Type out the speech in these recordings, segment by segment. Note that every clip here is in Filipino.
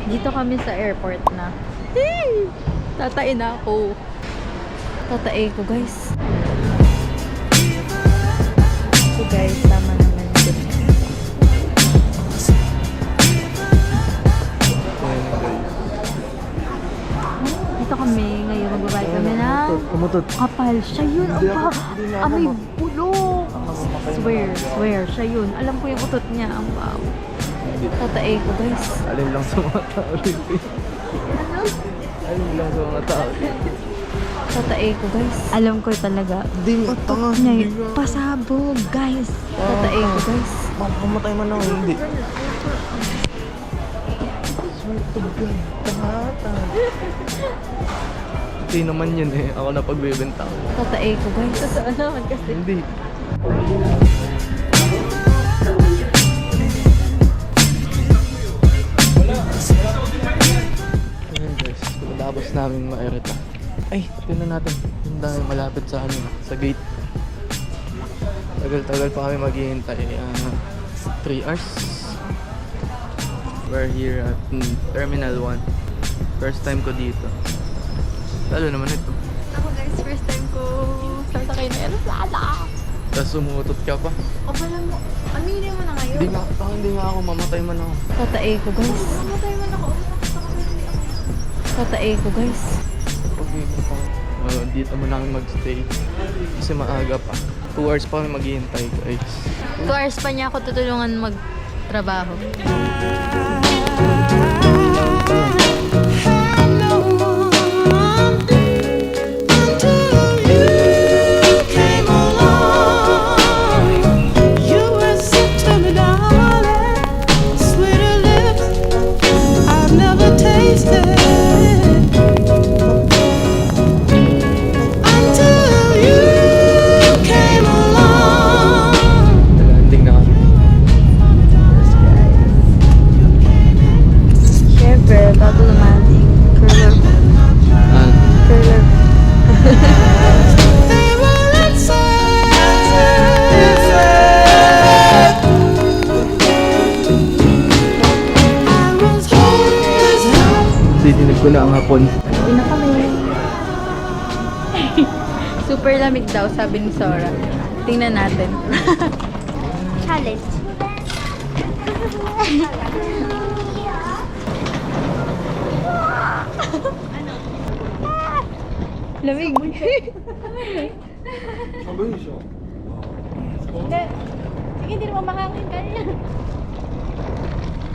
Dito kami sa airport na. Hey! Tatain na ako. Tatain ko, guys. So, guys, tama naman yun. Dito kami. Ngayon, magbabayad kami na kapal. Siya yun. Amoy bulok. Swear. Siya yun. Alam ko yung utot niya. Ang wow. Tatae ko, guys. Alin lang sa mga tao dito. Ano? Alin lang sa mga tao dito. Tatae ko, guys. Alam ko talaga. Utot niya yun. Pasabog, guys. Tatae ko, guys. Makamatay man ako, hindi. Swerte God. Tangata. Hindi naman yun eh. Ako na pagbibenta ko. Tatae ko, guys. Totoo naman kasi. Hindi. Ayan guys, tapos namin maerita. Ay, tingnan natin. Yung dahil malapit sa ano, sa gate. Tagal-tagal pa kami maghihintay. 3 hours. We're here at Terminal 1. First time ko dito. Lalo naman ito. Ako, guys, first time ko sasakay na aeroplano. Tapos umutot ka pa. O, pala mo. Aminin mo na ngayon. Hindi nga ako, mamatay man ako. Tatae ko, guys. Mamatay man ako. Tatae ko, guys. Dito mo namin magstay. Kasi maaga pa. 2 hours pa kami maghihintay guys. 2 hours pa niya ako tutulungan magtrabaho. Landing na kami. Siyempre, bago lumanding. Curler. Curler. Didinig ko na ang hapon. Uwi na kami. Super lamig daw, sabi ni Sora. Tingnan natin. Challenge. Lamig. Hindi. Sige, hindi naman makangin ka niya.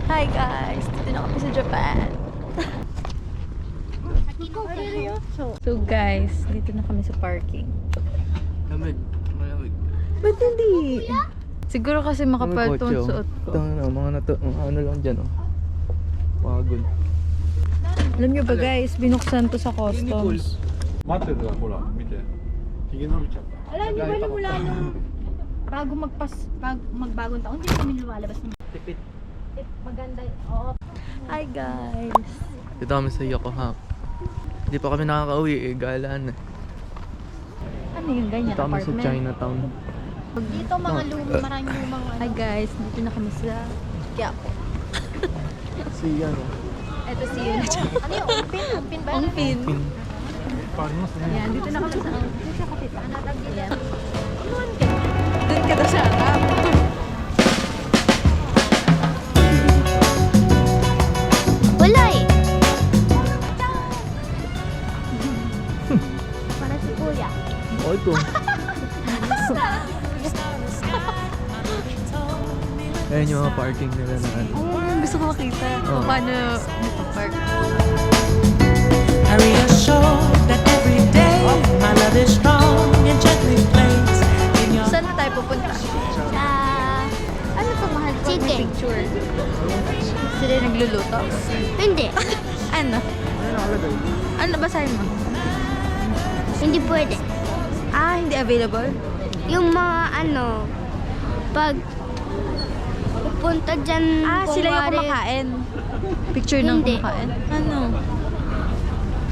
Hi guys, dito na kami sa Japan. So guys, dito na kami sa parking. Lamig. Malamig. Ba't hindi? Siguro kasi makapal Kotse, tong oh. suot ko. Ito na, mga ano lang dyan oh. Pagod. Alam nyo ba guys, binuksan to sa customs. 待ってたらほら見てひげ伸びちゃった Alam niyo ba mula nung magbagong taon, hindi kami lumalabas ng Tipid. maganda. Oo. Hi guys. Dito kami sa Yokohama. Hindi pa kami nakaka-uwi eh. Galaan eh. Ano yung ganyan? Dito kami sa Apartment? Chinatown. Dito mga maraming lumang Hi guys, dito na kami sa Quiapo. Si ano? Eto si Yun. Ano yung umpin? Umpin ba? Ongpin. Pin. Yan, dito na kami sa Dito sa kapitan. Yan. Inuan ka. Doon ka daw sa harap. Wala eh. Para si Kuya. Oh, ito. Ayan yung mga parking nila na ano. Gusto ko makita Oo. kung paano nakapark. I reassure that every day my love is strong and gently plays in your Saan na tayo pupunta? Sa... Ano pa mahal pag may Chicken. picture? Sila yung nagluluto? Hindi. Ano? Ano basahin mo? Hindi pwede. Ah, hindi available? Yung mga ano, pag pupunta dyan, Ah, sila yung kunwari- kumakain. Picture ng Hindi. kumakain? Ano?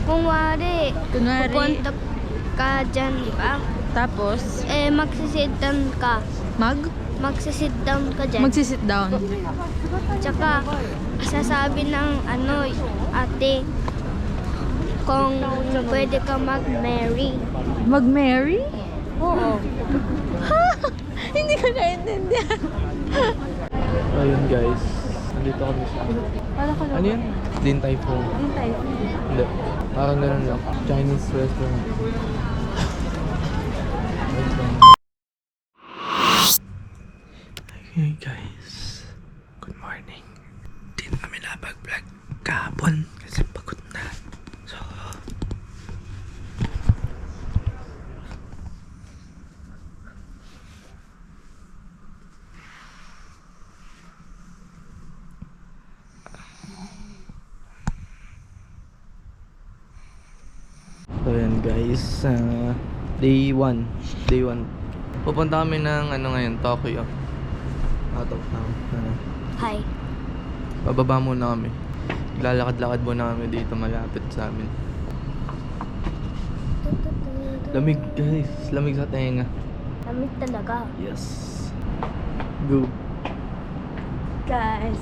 Kunwari, Kunwari, pupunta ka dyan, di ba? tapos, Magsisit down ka. Magsisit down ka dyan. magsisit down. Tsaka, sasabi ng ate kung pwede ka mag-marry. Mag-marry? Oo. Hindi ko naintindihan. Ayun guys, nandito kami sa... Wala ko lang. Ano yun? Din Tai Fung. Yung tayo. Hindi. Parang ganun lang. Chinese restaurant. Okay guys. Good morning. Di na kami napag-vlog kahapon kasi pagod na. So... So yan guys, day 1. Pupunta kami ng ngayon, Tokyo. Out of town. Hi. Bababa muna kami. Lalakad-lakad muna kami dito malapit sa amin. Lamig guys, lamig sa tenga. Lamig talaga. Yes. Go. Guys,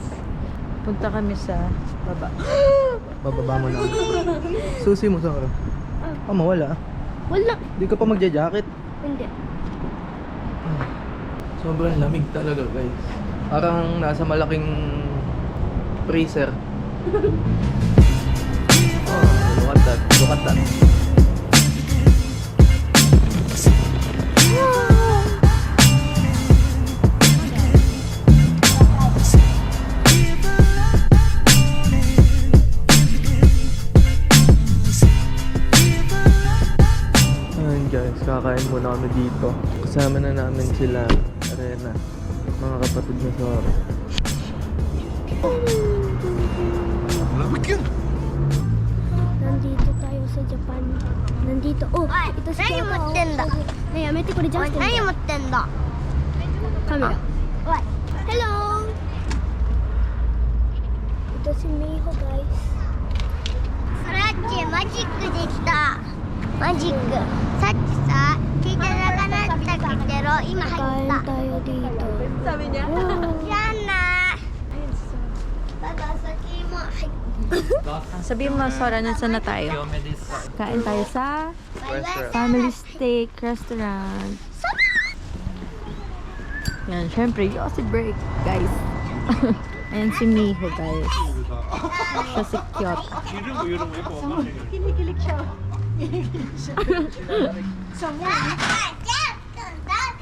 punta kami sa baba. Bababa muna kami. Susi mo sa mawala. Wala. Di ka pa magja-jacket. Hindi. Sobrang lamig talaga guys. Parang nasa malaking freezer. Look at that. Look at that. Ayun guys, kakain muna kami dito. Kasama na namin sila Arena, mga kapatid na Sora. Nandito tayo sa Japan. Nandito. Oh, ito si Kyoto. May amete ko ni Justin.何持ってんだ? Camera. Hello. Ito si Miho, guys. スラッチマジックできたマジックさっきさ聞いてなかったけど今入 Kain った tayo dito. Sabi niya. じゃあなバイバイ先も入っ Sabihin mo, Sora, nasan na tayo? Kain tayo sa Family Steak Restaurant. Yan, syempre, Yossi break, guys. Ayan si Miho, guys. Siya si Kyoto.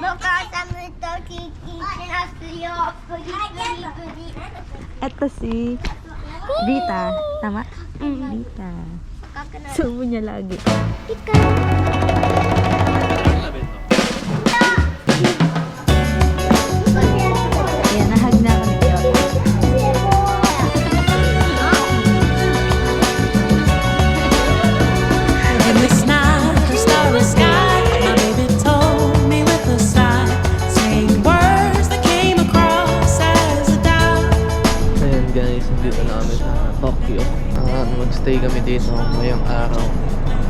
お母さんと聞いてますよプリプリプリ Eto si Rita. Tama? Rita. Sumo niya lagi. Ayan, nahag na ako ni Kyoto. In this night of starry sky, my baby told me with a sigh, saying words that came across as a doubt. Ayan guys, dito na kami sa Tokyo. Magstay kami dito ngayong araw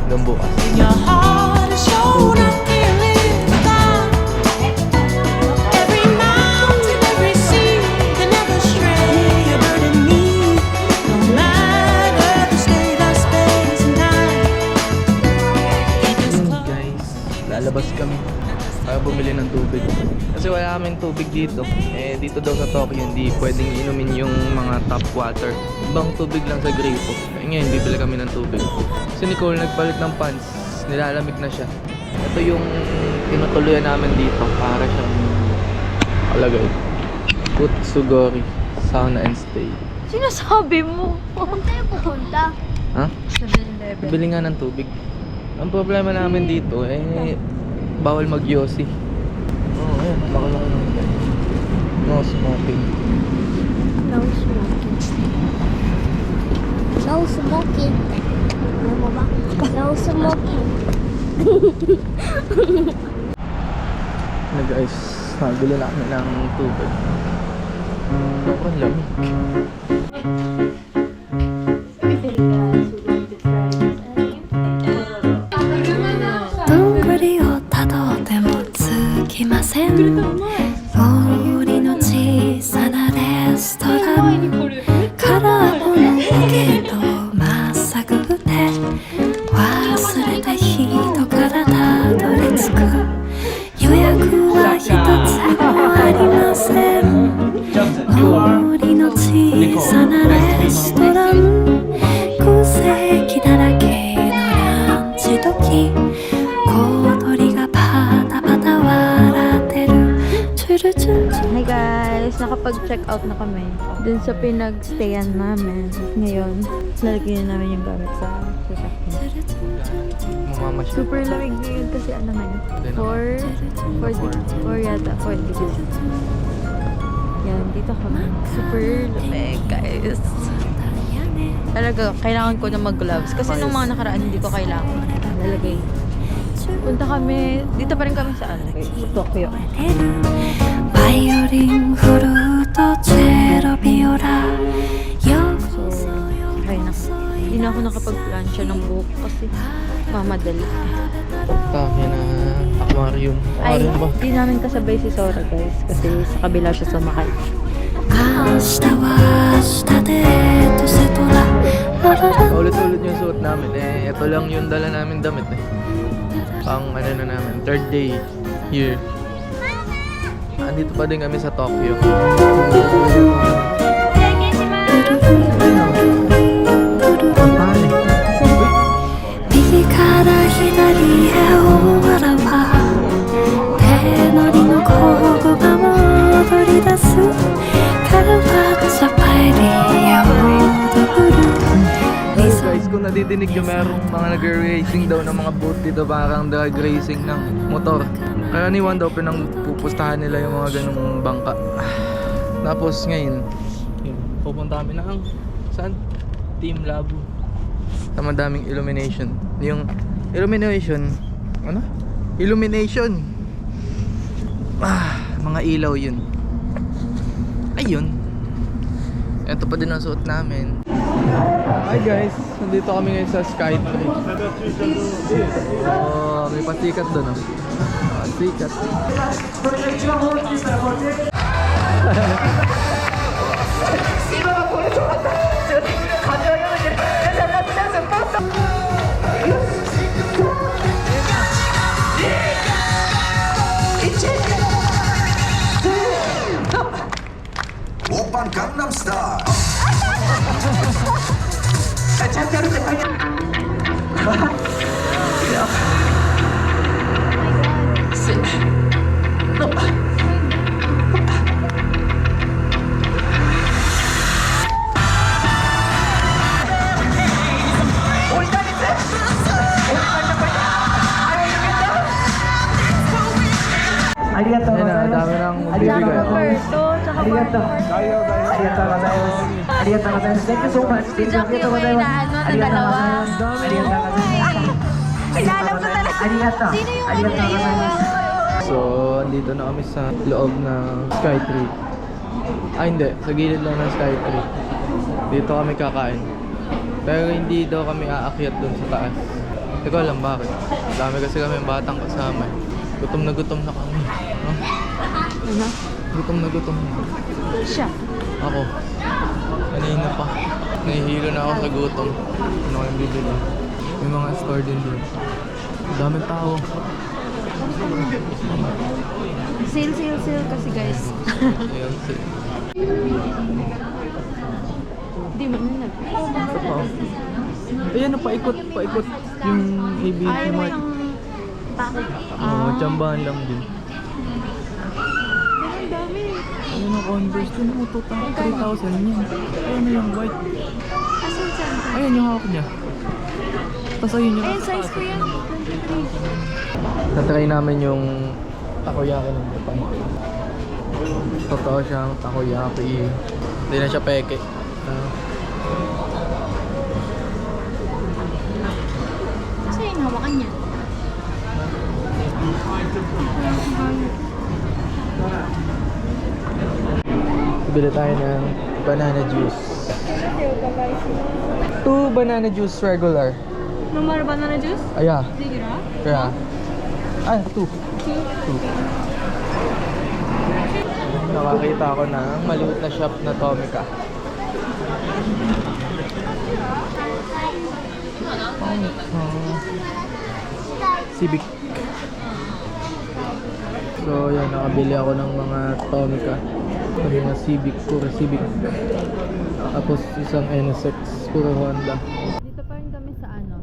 hanggang bukas. Your heart is shown up clearly without. Every mountain, every sea can never stray a bird in me. No matter the state of space and time. Keep us Yun close. guys, lalabas kami para bumili ng tubig. Kasi wala kaming tubig dito. Dito daw sa Tokyo hindi pwedeng inumin yung mga tap water. Ibang tubig lang sa gripo. Ngayon, bibili kami ng tubig. Si Nicole nagpalit ng pants. Nilalamig na siya. Ito yung tinutuluyan namin dito para siyang kalagay. Utsugori Sauna and Stay. Sinasabi mo? Saan tayo pupunta? Ha? 7-Eleven. Bili nga ng tubig. Ang problema namin dito, bawal mag-yosi. Ayan, laki-laki naman tayo. No smoking. No smoking. No smoking. Ano mo ba? No smoking. Na guys, nabili na kami ng tubig. Sobrang lamig. どんぶりをたどってもつきません氷の小さなレストランから Mag-check out na kami. Dun sa pinag-stayan namin. Ngayon, lalagyan na namin yung gamit sa sasakyan. Mamamasya. Super lamig ngayon kasi ano ngayon? 4 yata. 4 degrees. Yan, dito kami. Super lamig, guys. Talaga, kailangan ko na mag-gloves. Kasi nung mga nakaraan, hindi ko kailangan. Lalagay. Punta kami, dito pa rin kami sa ano, Tokyo. バイオリンフルートチェロビオラよ So, okay na. Hindi na ako nakapag-plancha ng buhok kasi mamadali. Tayo na aquarium. Ay, Aquarium ba? di namin kasabay si Sora, guys. Kasi sa kabila siya sumakay. 明日は明日でとせとらラララ Ulit-ulit yung suot namin. Eh, ito lang yung dala namin damit eh. Pang ano na namin, 3rd day here. Andito pa din kami sa Tokyo. 右から左へ大笑は手乗りの工具が戻り出すカルバッチャパエリアを踊る Guys, kung nadidinig nyo, merong mga nag-racing daw ng mga boat dito, parang drag racing ng motor. Karaniwan daw pinangpupustahan nila yung mga ganung bangka. Tapos ngayon, yun, pupunta kami ng saan? Team Labu. Sa madaming illumination. Yung illumination, ano? Illumination! Mga ilaw yun. Ayun. Ito pa din ang suot namin. Hi guys, nandito kami ngayon sa Skytree. Oh, may pasikat doon, oh. Pasikat. 오빤 강남스타일 Ayun na, dami nang bibigay. Roberto, tsaka Marco. Si Jack yung may inaano na dalawa. Kilala ko talaga. Sino yung ano na yun? So, andito na kami sa loob ng Skytree. Hindi, sa gilid lang ng Skytree. Dito kami kakain. Pero hindi daw kami aakyat dun sa taas. Hindi ko alam bakit. Dami kasi kami batang kasama. Gutom na kami. No? Ano? Gutom na. Siya. Ako. Kanina pa. Nahihilo na ako sa gutom. Ano kayong bibili? May mga store din doon. Daming tao. Sale kasi guys. Ayan, Hindi mo na nag... ito pa. Ayan, paikot yung ABC Ay, mo Mart. yung... Oo, tsambahan lang din. Ang dami. Ayun ang Converse dun, 3,000 yan. Ayun na yung white. Asan saan? Ayun yung hawak niya. Tapos ayun yung... Ayun, size ko yan. 23. Natry namin yung takoyaki ng Japan. Totoo siyang takoyaki. Hindi na siya peke. Kasi yung hawakan niya. Bili tayo ng banana juice. 2 banana juice regular. Normal banana juice? Aya. Regular? Kaya. Ay, 2. 2. Nakakita ako ng maliit na shop na Tomica. Civic. So, yan. Nakabili ako ng mga Tomica. Mga Civic, puro Civic. Tapos isang NSX, puro Honda. Dito pa rin kami sa ano?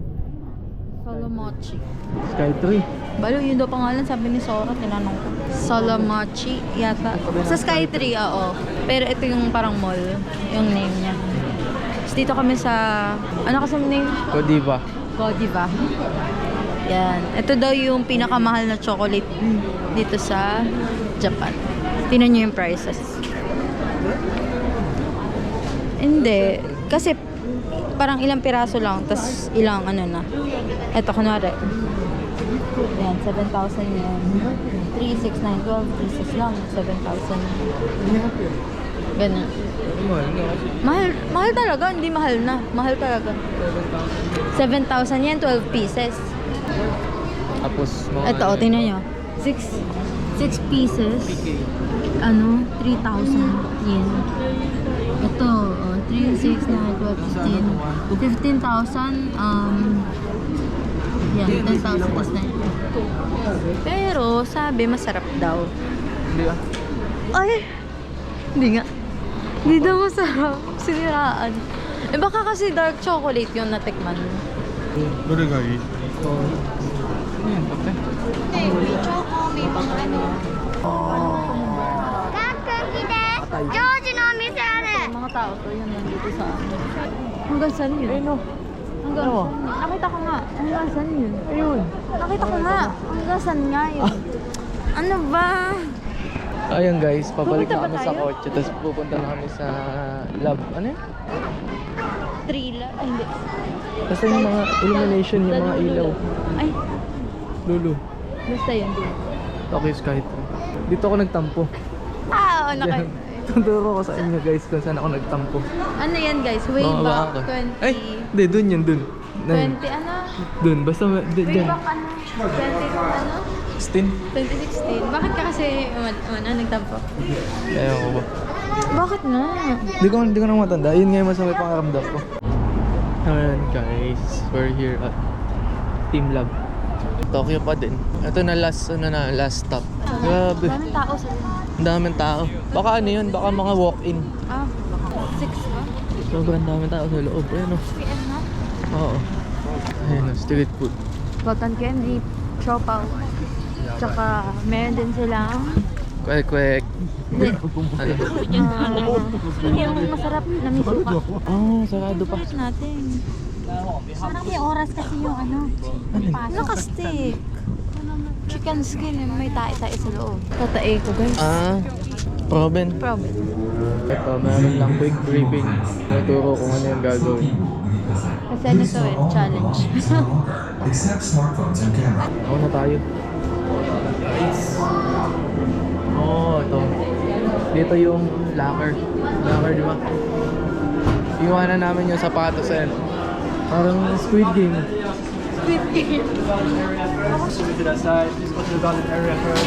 Solomon Salamachi. Skytree. Balo, yun daw pangalan, sabi ni Sora, tinanong ko. Salamachi yata. Sa Skytree, oo. Pero ito yung parang mall, yung name niya. Tapos dito kami sa, ano kasi yung name? Godiva. Godiva. Yan. Ito daw yung pinakamahal na chocolate dito sa Japan. Tingnan nyo yung prices. Hindi. Kasi parang ilang piraso lang, tas ilang ano na. Ito, kunwari. Yan, 7,000 yan. 3, 6, 9, 12, 3, 6 lang. 7,000. Ganun. Mahal talaga, hindi mahal na. Mahal talaga. 7,000 yan, 12 pieces. Tapos mga Ito, tingnan nyo. 6 pieces. Ano? 3,000 yen. Ito, 3, 6, 9, 12, 15. 15,000, yan, 10,000 plus 9. Pero, sabi, masarap daw. Hindi ah. Ay! Hindi nga. Hindi daw masarap. Siniraan. Eh, baka kasi dark chocolate yung natikman. どれがいい Ayan, kape. Mga tao to, yun nandito sa amin. Hanggang saan yun? Hanggang saan? Nakita ko nga. Hanggang saan yun? Ayun. Nakita ko nga. Hanggang saan nga yun? Ano ba? Ayan guys, pabalik Pupunta na ba kami sa tayo? kotse. Tapos pupunta na kami sa lab. Ano yun? Thriller? Ay, hindi. Basta yung mga illumination, yung mga ilaw. Ay, Lulu. basta yun. Tokyo Skytree. Dito ako nagtampo. Ah, oo, Yan. Tuturo ko sa inyo guys kung saan ako nagtampo. Ano yan guys? Way Mga back baka. 20... Ay, hindi, dun yun, dun. 20 ano? Dun, basta Way dyan. back ano? 20 ano? 16? 2016. Bakit ka kasi nagtampo? Ewan ko ba. Bakit nga? Hindi ko na matanda. Yun nga yung masama yung pangaramdam ko. Ayan guys, we're here at Team Lab. Tokyo pa din. Ito na last stop. Grabe. Daming tao sa Ang daming tao. Baka ano yun, baka mga walk-in. Ah, 6 ba? Sobrang daming tao sa loob. Ayan o. PM na? Oo. Ayan o, street food. Cotton candy, chopaw. Tsaka meron din silang Kwek-kwek. hindi. Ano? Yung masarap na misuka. Oh, sarado pa. Bakit natin? Parang may oras kasi yung ano. Naka-stick. Chicken skin, yung may tae-tae sa loob. Tatae ko guys. Ah, Proben. Problem. Ito, meron lang quick briefing. Naturo kung ano yung gagawin. Kasi ano to eh, challenge. Accept smartphones and camera. Ako na tayo. Oh, ito. Dito yung locker. Locker, di ba? Iwanan namin yung sapatos eh. Parang Squid Game. Squid game. To that side. Please go to the garden area first.